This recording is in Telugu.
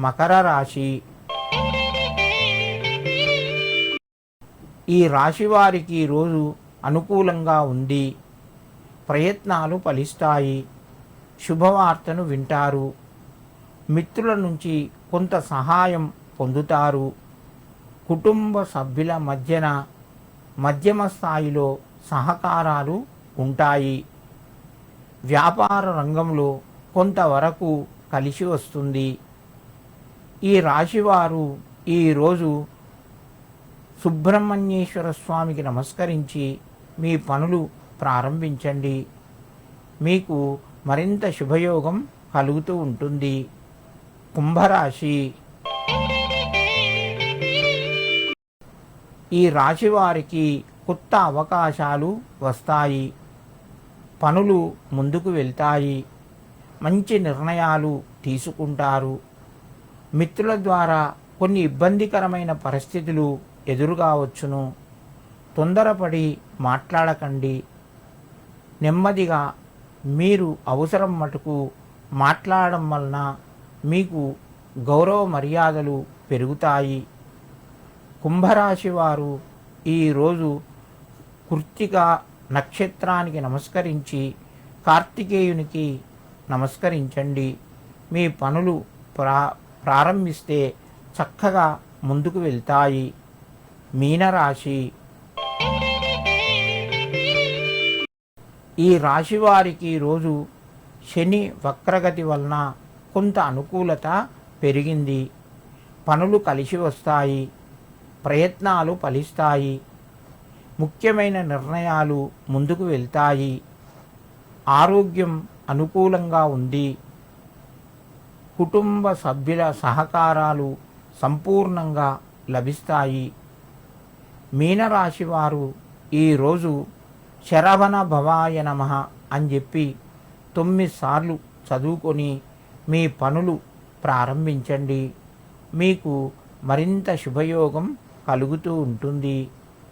మకర రాశి. ఈ రాశి వారికి ఈరోజు అనుకూలంగా ఉంది. ప్రయత్నాలు ఫలిస్తాయి. శుభవార్తను వింటారు. మిత్రుల నుంచి కొంత సహాయం పొందుతారు. కుటుంబ సభ్యుల మధ్యమ స్థాయిలో సహకారాలు ఉంటాయి. వ్యాపార రంగంలో కొంతవరకు కలిసి వస్తుంది. ఈ రాశివారు ఈరోజు సుబ్రహ్మణ్యేశ్వర స్వామికి నమస్కరించి మీ పనులు ప్రారంభించండి. మీకు మరింత శుభయోగం కలుగుతూ ఉంటుంది. కుంభరాశి. ఈ రాశి వారికి కొత్త అవకాశాలు వస్తాయి. పనులు ముందుకు వెళ్తాయి. మంచి నిర్ణయాలు తీసుకుంటారు. మిత్రుల ద్వారా కొన్ని ఇబ్బందికరమైన పరిస్థితులు ఎదురుగావచ్చును. తొందరపడి మాట్లాడకండి. నెమ్మదిగా మీరు అవసరం మటుకు మాట్లాడడం వలన మీకు గౌరవ మర్యాదలు పెరుగుతాయి. కుంభరాశి వారు ఈరోజు కృత్తిక నక్షత్రానికి నమస్కరించి కార్తికేయునికి నమస్కరించండి. మీ పనులు ప్రారంభిస్తే చక్కగా ముందుకు వెళ్తాయి. మీనరాశి. ఈ రాశి వారికి రోజు శని వక్రగతి వలన కొంత అనుకూలత పెరిగింది. పనులు కలిసి వస్తాయి. ప్రయత్నాలు ఫలిస్తాయి. ముఖ్యమైన నిర్ణయాలు ముందుకు వెళ్తాయి. ఆరోగ్యం అనుకూలంగా ఉంది. కుటుంబ సభ్యుల సహకారాలు సంపూర్ణంగా లభిస్తాయి. మీనరాశి వారు ఈరోజు శరవణ భవాయ నమః అని చెప్పి 9 సార్లు చదువుకొని మీ పనులు ప్రారంభించండి. మీకు మరింత శుభయోగం కలుగుతూ ఉంటుంది.